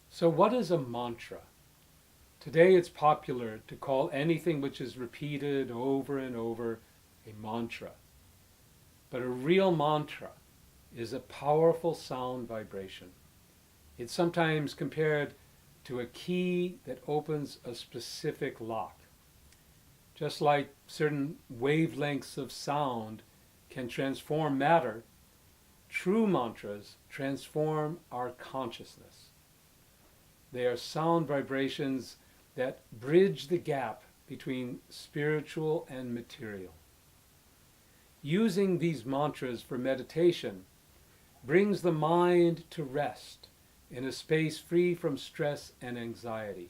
So what is a mantra? Today it's popular to call anything which is repeated over and over a mantra. But a real mantra is a powerful sound vibration. It's sometimes compared to a key that opens a specific lock. Just like certain wavelengths of sound can transform matter, true mantras transform our consciousness. They are sound vibrations that bridge the gap between spiritual and material. Using these mantras for meditation brings the mind to rest in a space free from stress and anxiety.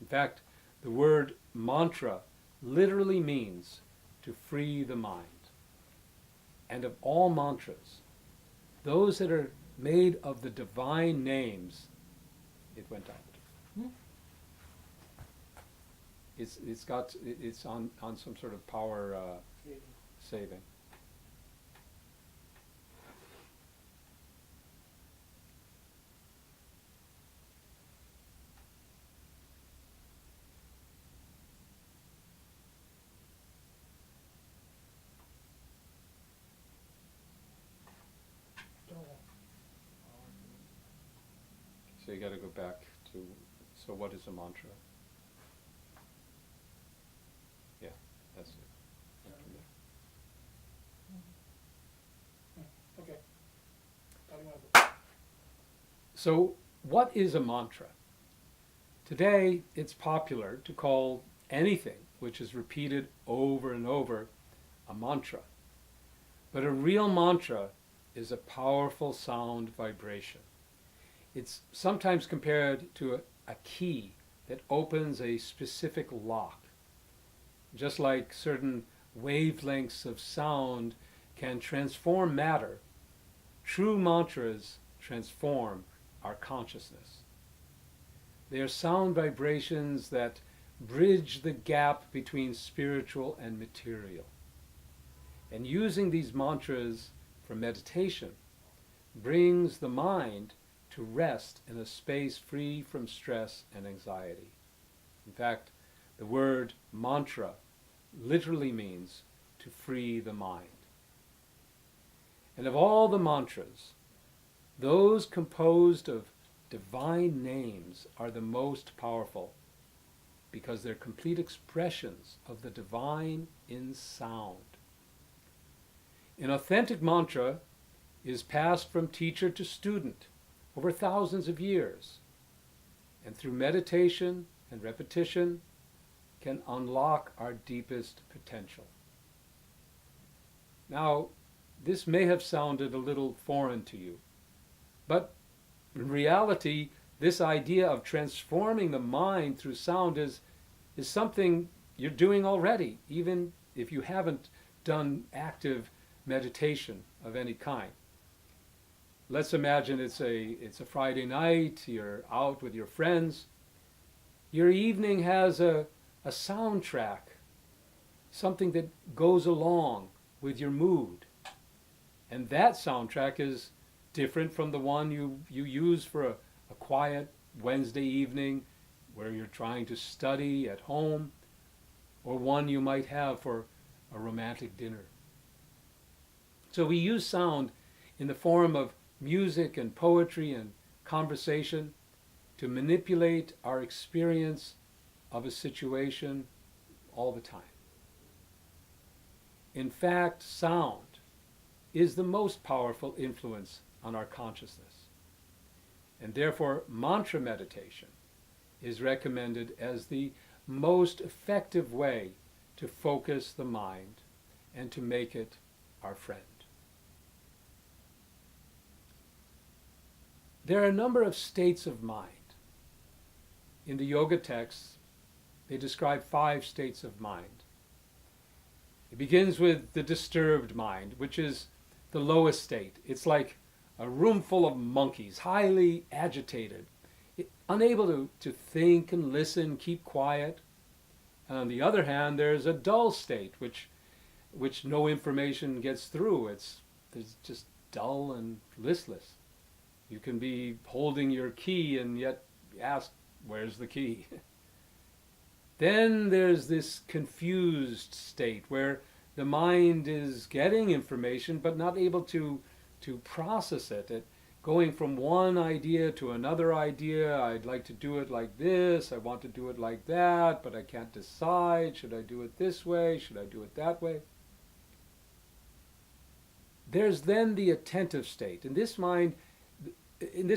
In fact, the word mantra literally means to free the mind. And of all mantras, those that are made of the divine names, it went out. It's on some sort of power saving. So you got to go back to, so what is a mantra? Yeah, that's it. Right from there. Okay. So what is a mantra? Today it's popular to call anything which is repeated over and over a mantra. But a real mantra is a powerful sound vibration. It's sometimes compared to a key that opens a specific lock. Just like certain wavelengths of sound can transform matter, true mantras transform our consciousness. They are sound vibrations that bridge the gap between spiritual and material. And using these mantras for meditation brings the mind to rest in a space free from stress and anxiety. In fact, the word mantra literally means to free the mind. And of all the mantras, those composed of divine names are the most powerful because they're complete expressions of the divine in sound. An authentic mantra is passed from teacher to student over thousands of years, and through meditation and repetition can unlock our deepest potential. Now, this may have sounded a little foreign to you, but in reality, this idea of transforming the mind through sound is something you're doing already, even if you haven't done active meditation of any kind. Let's imagine it's a Friday night, you're out with your friends. Your evening has a soundtrack, something that goes along with your mood. And that soundtrack is different from the one you use for a quiet Wednesday evening where you're trying to study at home, or one you might have for a romantic dinner. So we use sound in the form of music and poetry and conversation to manipulate our experience of a situation all the time. In fact, sound is the most powerful influence on our consciousness. And therefore, mantra meditation is recommended as the most effective way to focus the mind and to make it our friend. There are a number of states of mind. In the yoga texts, they describe 5 states of mind. It begins with the disturbed mind, which is the lowest state. It's like a room full of monkeys, highly agitated, unable to think and listen, keep quiet. And on the other hand, there's a dull state, which no information gets through. There's just dull and listless. You can be holding your key and yet ask, where's the key? Then there's this confused state where the mind is getting information but not able to process it, going from one idea to another idea. I'd like to do it like this, I want to do it like that, but I can't decide. Should I do it this way? Should I do it that way? There's then the attentive state. In this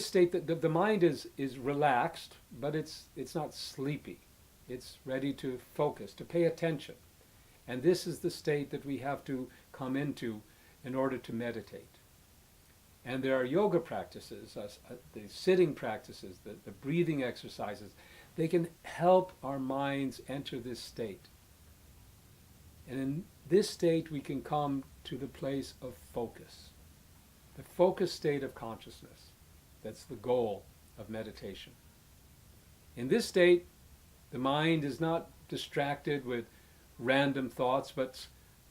state, the mind is relaxed, but it's not sleepy. It's ready to focus, to pay attention. And this is the state that we have to come into in order to meditate. And there are yoga practices, the sitting practices, the breathing exercises. They can help our minds enter this state. And in this state we can come to the place of focus, the focused state of consciousness. That's the goal of meditation. In this state, the mind is not distracted with random thoughts, but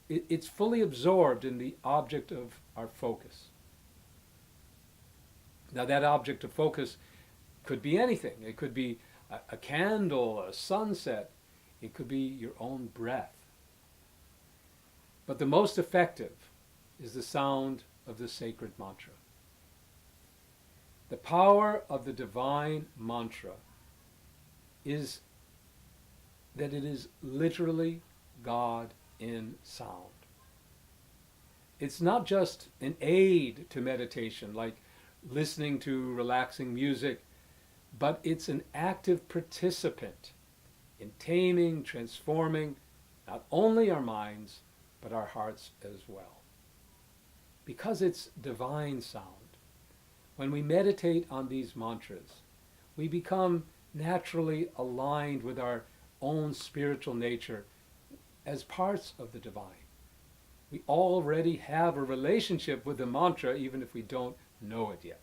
it's fully absorbed in the object of our focus. Now that object of focus could be anything. It could be a candle, a sunset. It could be your own breath. But the most effective is the sound of the sacred mantra. The power of the divine mantra is that it is literally God in sound. It's not just an aid to meditation, like listening to relaxing music, but it's an active participant in taming, transforming not only our minds, but our hearts as well. Because it's divine sound, when we meditate on these mantras, we become naturally aligned with our own spiritual nature as parts of the divine. We already have a relationship with the mantra, even if we don't know it yet.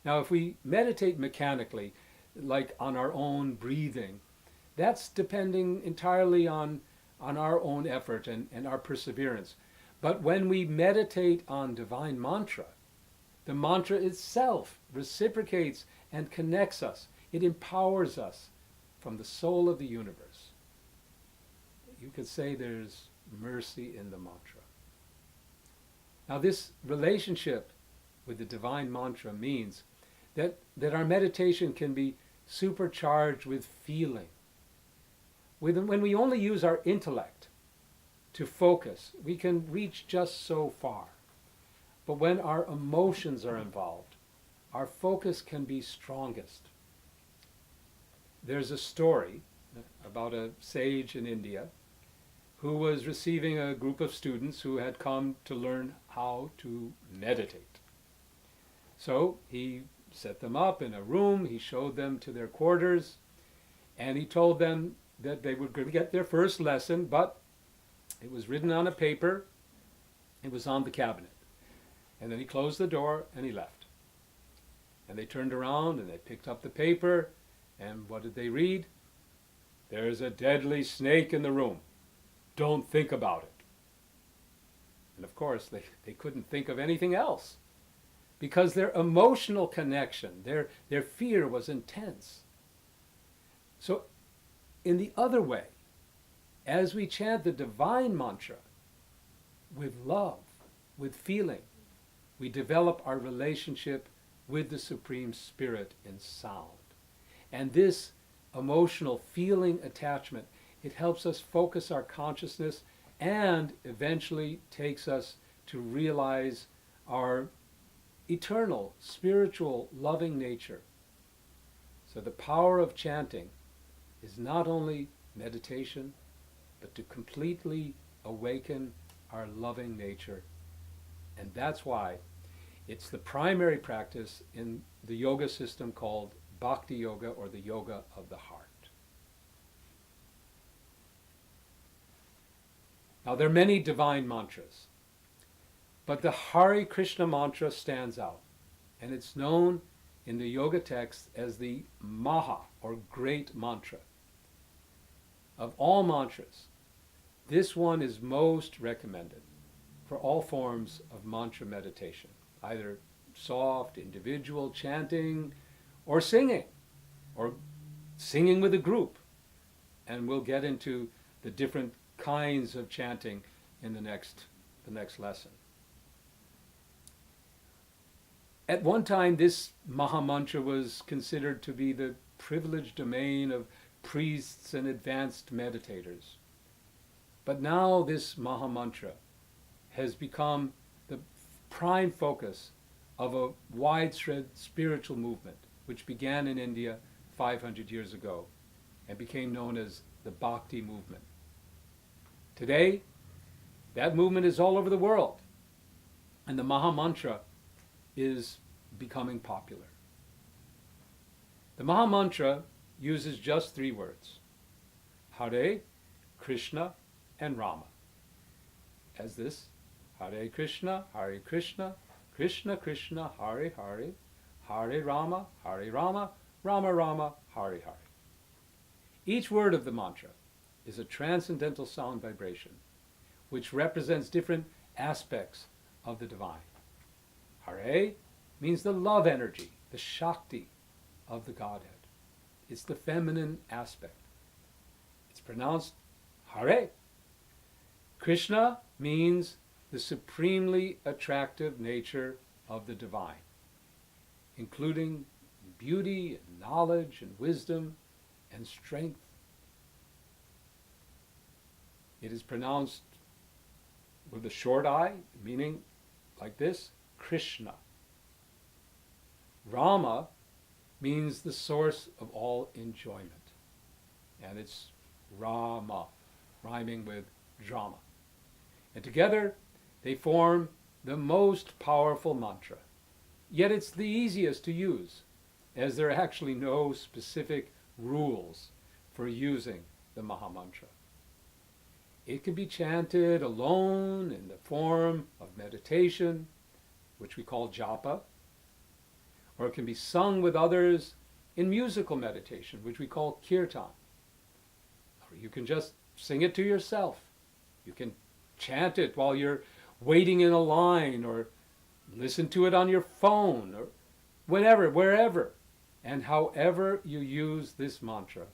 Now, if we meditate mechanically, like on our own breathing, that's depending entirely on our own effort and our perseverance. But when we meditate on divine mantra, the mantra itself reciprocates and connects us. It empowers us from the soul of the universe. You could say there's mercy in the mantra. Now this relationship with the divine mantra means that our meditation can be supercharged with feeling. When we only use our intellect to focus, we can reach just so far. But when our emotions are involved, our focus can be strongest. There's a story about a sage in India who was receiving a group of students who had come to learn how to meditate. So he set them up in a room, he showed them to their quarters, and he told them that they were going to get their first lesson, but it was written on a paper, it was on the cabinet. And then he closed the door and he left. And they turned around and they picked up the paper, and what did they read? There's a deadly snake in the room. Don't think about it. And of course, they couldn't think of anything else because their emotional connection, their fear was intense. So in the other way, as we chant the divine mantra with love, with feeling, we develop our relationship with the Supreme Spirit in sound. And this emotional feeling attachment, it helps us focus our consciousness and eventually takes us to realize our eternal, spiritual, loving nature. So the power of chanting is not only meditation, but to completely awaken our loving nature. And that's why it's the primary practice in the yoga system called Bhakti Yoga, or the yoga of the heart. Now there are many divine mantras, but the Hare Krishna mantra stands out, and it's known in the yoga text as the Maha, or great mantra. Of all mantras, this one is most recommended for all forms of mantra meditation. either soft, individual chanting, or singing with a group. And we'll get into the different kinds of chanting in the next lesson. At one time, this Maha Mantra was considered to be the privileged domain of priests and advanced meditators. But now this Maha Mantra has become the prime focus of a widespread spiritual movement which began in India 500 years ago and became known as the Bhakti movement. Today, that movement is all over the world, and the Maha Mantra is becoming popular. The Maha Mantra uses just 3 words: Hare, Krishna, and Rama. As this: Hare Krishna, Krishna Krishna, Hare Hare, Hare Rama, Rama Rama, Hare Hare. Each word of the mantra is a transcendental sound vibration which represents different aspects of the divine. Hare means the love energy, the Shakti of the Godhead. It's the feminine aspect. It's pronounced Hare. Krishna means the supremely attractive nature of the divine, including beauty and knowledge and wisdom and strength. It is pronounced with a short I, meaning like this: Krishna. Rama means the source of all enjoyment, and it's Rama, rhyming with drama. And together they form the most powerful mantra. Yet it's the easiest to use, as there are actually no specific rules for using the Maha Mantra. It can be chanted alone in the form of meditation, which we call japa, or it can be sung with others in musical meditation, which we call kirtan. Or you can just sing it to yourself. You can chant it while you're waiting in a line, or listen to it on your phone, or whenever, wherever. And however you use this mantra